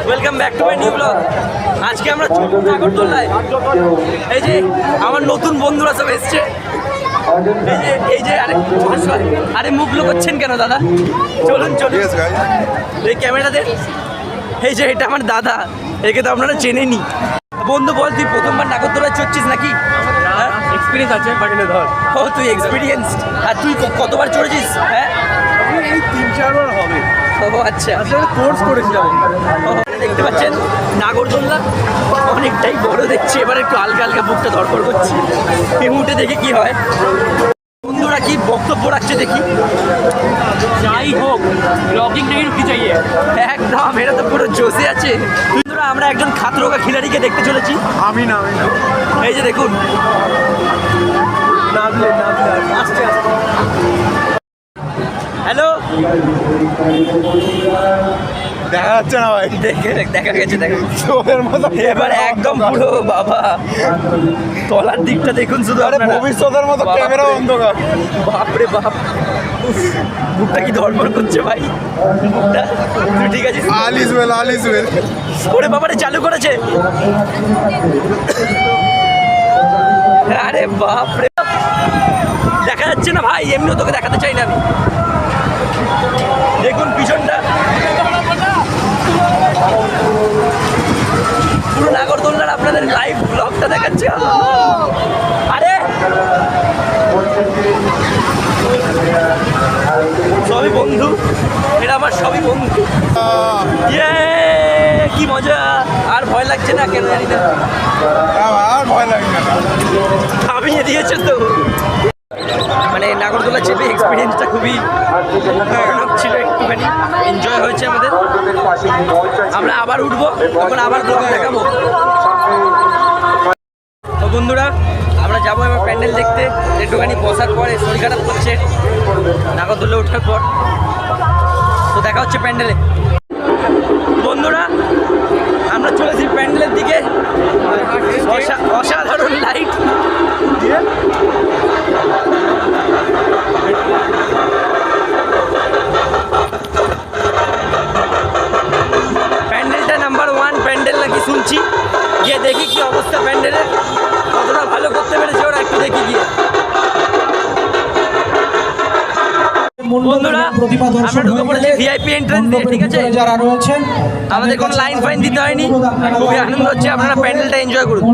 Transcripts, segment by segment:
Welcome back to my new blog. আজকে আমরা নাগরদোলায়, এই যে আমার নতুন বন্ধুরা সব এসছে। এই যে আরে মুখ লুকোচ্ছেন কেন দাদা? চলুন চলুন এই ক্যামেরাতে। এই যে এটা আমার দাদা, একে তো আপনারা চেনেনি। বন্ধু বল, তুই প্রথমবার নাগরদোলায় চড়ছিস নাকি? এক্সপিরিয়েন্স আছে বাট এনে ধর। ও তুই এক্সপিরিয়েন্স। আর তুই কতবার চড়েছিস? হ্যাঁ এই 3-4 বার হবে। ও আচ্ছা, আসলে কোর্স করেছিলাম। দেখতে পাচ্ছেন নাগরদোলনা অনেকটাই বড় দেখছি। এবার একটু হালকা হালকা বুকটা ধরপড় করছি, এই মুহূর্তে দেখে কি হয়। বন্ধুরা কি বক্তব্য রাখছে দেখি। যাই হোক, ব্লগিং থেকে কি চাইয়ে? একদম, এটা তো পুরো জোশে আছে। বন্ধুরা আমরা একজন খাতরোগা খিলাড়িকে দেখতে চলেছি। আমি না এই যে দেখুন, নামলে আস্তে আস্তে। হ্যালো, দেখা যাচ্ছে না ভাই। দেখা গেছে ওদের মতো এবার একদম পুরো বাবা তলার দিকটা দেখুন শুধু। আরে ভবিষ্যতের মতো ক্যামেরা অন্ধকার। বাপরে বাপ, বুকটা কি ধরপড় করছে ভাই। বুকটা তুই ঠিক আছে? আলিস ওয়েল ওরে বাবারে চালু করেছে। আরে বাপরে, দেখা যাচ্ছে না ভাই, এমনিও তোকে দেখাতে চাই না আমি। দেখুন পিছনটা, পুরো নাগরদোলনার আপনাদের লাইভ ব্লগটা দেখাচ্ছি। আরে সবই বন্ধু, এটা আমার সবই বন্ধু। কি মজা! আর ভয় লাগছে না কেন জানি না, আর ভয় লাগে না। থামিয়ে দিয়েছে তো। মানে নাগরদোলা চেপে এক্সপিরিয়েন্সটা খুবই ভয়ানক ছিল, একটুখানি এনজয় হয়েছে আমাদের। আমরা আবার উঠবো, তখন আবার ব্লগ দেখাবো। তো বন্ধুরা আমরা যাবো এবার প্যান্ডেল দেখতে। একটুখানি বসার পরে শরীর খারাপ করছে নাগরদোলা ওঠার পর। তো দেখা হচ্ছে প্যান্ডেলে। বন্ধুরা আমরা চলেছি প্যান্ডেলের দিকে। অসাধারণ লাইট, প্যান্ডেলটা নাম্বার 1 প্যান্ডেল নাকি শুনছি। গিয়ে দেখি কি অবস্থা প্যান্ডেলের, কতটা ভালো করতে পেরেছে ওরা, একটু দেখি গিয়ে। বন্ধুরা আমরা ঢুকে পড়েছি ভিআইপি এন্ট্রান্স দিয়ে, ঠিক আছে? যারা রয়েছেন আমাদের কোনো লাইন ফাইন দিতে হয়নি, খুবই আনন্দ হচ্ছে। আপনারা প্যান্ডেলটা এনজয় করুন।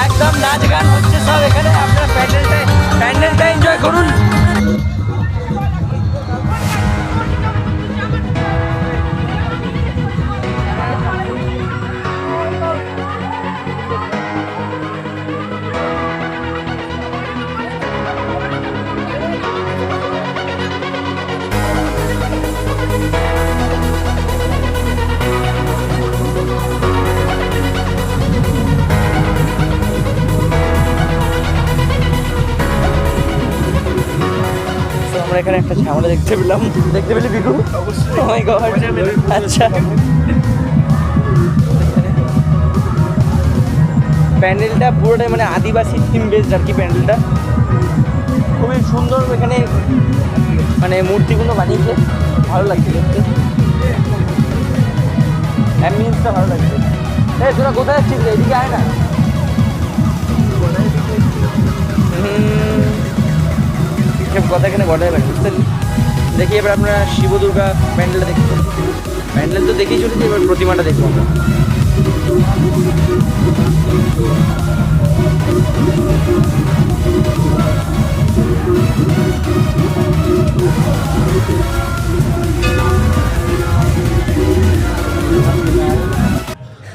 একদম নাচ গান হচ্ছে সব এখানে। আপনারা প্যান্ডেলটা এনজয় করুন। আমরা এখানে একটা ঝামেলা দেখতে পেলি বিকু? ও মাই গড, আচ্ছা প্যান্ডেলটা পুরোটাই মানে আদিবাসী থিম বেসড আর কি প্যান্ডেলটা। খুবই সুন্দর এখানে মানে মূর্তিগুলো বানিয়েছে, ভালো লাগছে দেখতে, অ্যাম্বিয়েন্সটা ভালো লাগছে। এই তোরা কোথায় যাচ্ছিস রে? এদিকে আয় না। এসব কথা এখানে ঘটাবে না, বুঝতে পারলি? দেখি এবার আপনারা শিব দুর্গা প্যান্ডেলটা দেখি। প্যান্ডেল তো দেখেই চলেছি, এবার প্রতিমাটা দেখবো আমরা।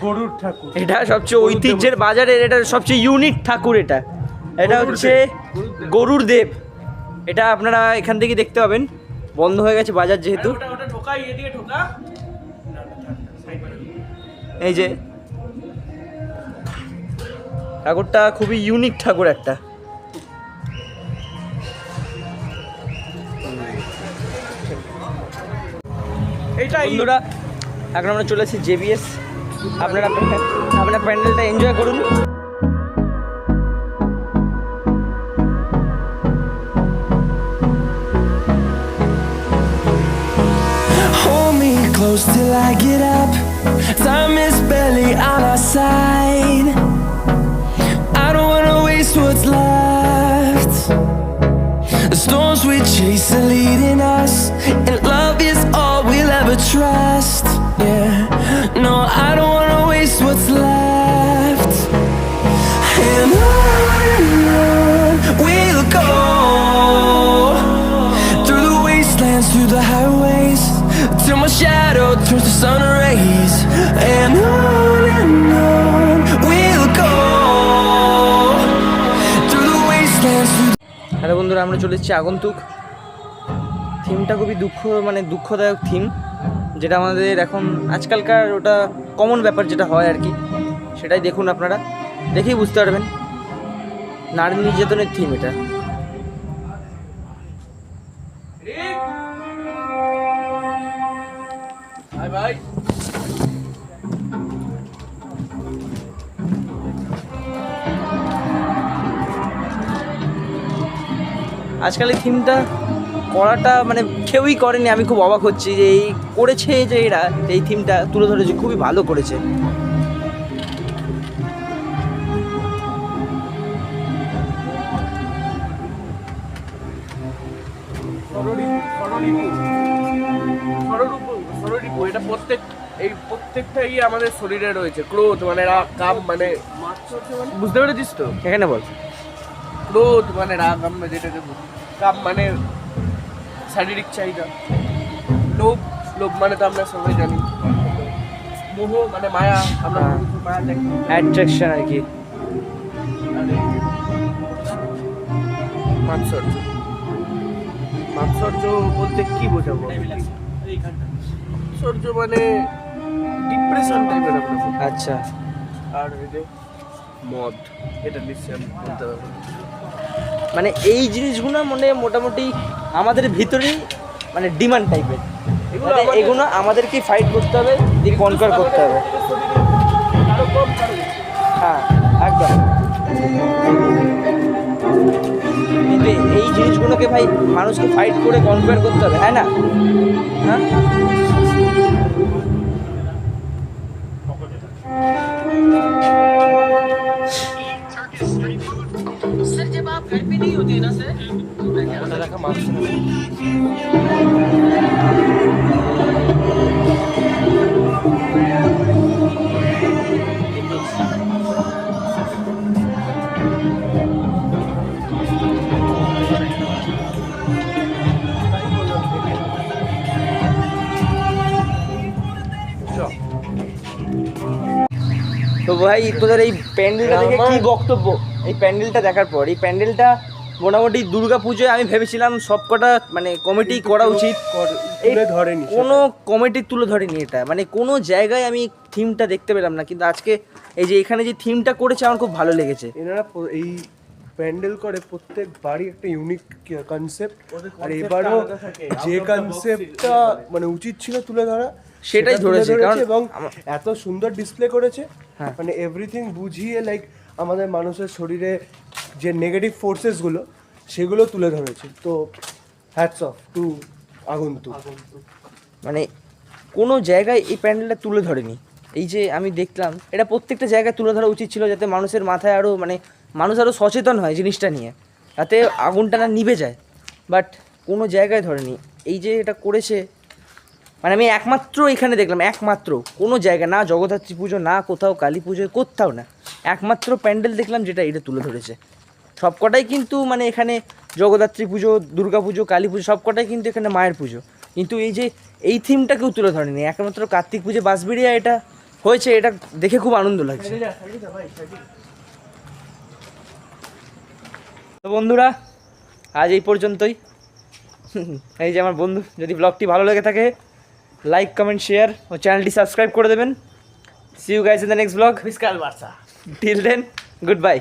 গরুর ঠাকুর, এটা সবচেয়ে ঐতিহ্যের বাজারের, এটা সবচেয়ে ইউনিক ঠাকুর। এটা হচ্ছে গরুর দেব। এটা আপনারা এখান থেকে দেখতে পাবেন, বন্ধ হয়ে গেছে বাজার যেহেতু। এই যে ঠাকুরটা খুবই ইউনিক ঠাকুর একটা। বন্ধুরা এখন আমরা চলে এসেছি জেবিএস। আপনারা প্যান্ডেলটা এনজয় করুন। Hold me close till I get up. Time is barely on our side. I don't wanna waste what's left. The storms we chase are leading us, and love is all we'll ever trust. Yeah, no, I don't wanna waste what's left. And on we'll go, through the wastelands, through the highways, till my shadow turns to sun rays. And on we'll go, through the wastelands, through hello বন্ধুরা, আমরা চলে এসেছি আগন্তুক। থিমটা খুবই দুঃখদায়ক theme, যেটা আমাদের এখন আজকালকার ওটা কমন ব্যাপার যেটা হয় আর কি, সেটাই দেখুন আপনারা, দেখেই বুঝতে পারবেন। নারী নির্যাতনের থিম এটা। ভাই আজকাল এই থিমটা করাটা মানে কেউই করেনি, আমি খুব অবাক হচ্ছি যে এই করেছে, যে এরা এই থিমটা তুলে ধরেছে, খুবই ভালো করেছে। এটা প্রত্যেকটাই আমাদের শরীরে রয়েছে। ক্রোধ মানে রাগ, কাম মানে, বুঝতে পেরেছিস তো? এখানে বল। ক্রোধ মানে রাগ, আমরা যেটাকে বলি। কাম মানে শারীরিক চাহিদা। লোভ মানে তো আমরা সবাই জানি। মোহ মানে মায়া, আমরা মায়া দেখি, অ্যাট্রাকশন আর কি। মাৎসর্য বলতে কি বোঝাবো? মাৎসর্য মানে ডিপ্রেশন টাইপের একটা। আচ্ছা, আর এই যে মদ, এটা নিশ্চয়ই আমি বলতে পারবো। মানে এই জিনিসগুলো মানে মোটামুটি আমাদের ভিতরেই মানে ডিমান্ড টাইপের, এগুলো আমাদেরকে ফাইট করতে হবে, দিয়ে কনকার করতে হবে। হ্যাঁ একদম। কিন্তু এই জিনিসগুলোকে ভাই মানুষকে ফাইট করে কনকার করতে হবে, হ্যাঁ না? হ্যাঁ, सर जब आप घर पे नहीं होते ना सर, তো ভাই তোদের এই প্যান্ডেলটা দেখে কি বক্তব্য? এই প্যান্ডেলটা দেখার পর, এই প্যান্ডেলটা মোটামুটি দুর্গা পুজোয় আমি ভেবেছিলাম সবকটা মানে কমিটি করা উচিত, ধরেনি কোনো কমিটি তুলে ধরেনি এটা, মানে কোনো জায়গায় আমি থিমটা দেখতে পেলাম না। কিন্তু আজকে এই যে এখানে যে থিমটা করেছে আমার খুব ভালো লেগেছে। এনারা এই প্যান্ডেল করে প্রত্যেক বাড়ি একটা ইউনিক কনসেপ্ট, আর এবারও যে কনসেপ্টটা মানে উচিত ছিল তুলে ধরা সেটাই ধরেছে, কারণ এবং এত সুন্দর ডিসপ্লে করেছে, হ্যাঁ। মানে এভরিথিং বুঝিয়ে, লাইক আমাদের মানুষের শরীরে যে নেগেটিভ ফোর্সেসগুলো সেগুলো তুলে ধরেছে। তো হ্যাটস অফ টু আগন্তুক। মানে কোনো জায়গায় এই প্যান্ডেলটা তুলে ধরেনি। এই যে আমি দেখলাম এটা প্রত্যেকটা জায়গায় তুলে ধরা উচিত ছিল, যাতে মানুষের মাথায় আরও মানে মানুষ আরও সচেতন হয় জিনিসটা নিয়ে, যাতে আগুনটা না নিভে যায়। বাট কোনো জায়গায় ধরেনি। এই যে এটা করেছে, মানে আমি একমাত্র এখানে দেখলাম, একমাত্র কোনো জায়গা না জগদ্ধাত্রী পুজো না কোথাও কালী পুজোয় কোথাও না, একমাত্র প্যান্ডেল দেখলাম যেটা এটা তুলে ধরেছে। সবকটাই কিন্তু মানে এখানে জগদ্ধাত্রী পুজো, দুর্গা পুজো, কালী পুজো সবকটাই কিন্তু এখানে মায়ের পুজো, কিন্তু এই যে এই থিমটা কেউ তুলে ধরেনি। একমাত্র কার্তিক পুজো বাঁশবেড়িয়া এটা হয়েছে, এটা দেখে খুব আনন্দ লাগছে। তো বন্ধুরা আজ এই পর্যন্তই। এই যে আমার বন্ধু, যদি ব্লগটি ভালো লেগে থাকে লাইক কমেন্ট শেয়ার ও চ্যানেলটি সাবস্ক্রাইব করে দেবেন। See you guys in the next blog. Fiscal Barça. Till then good by.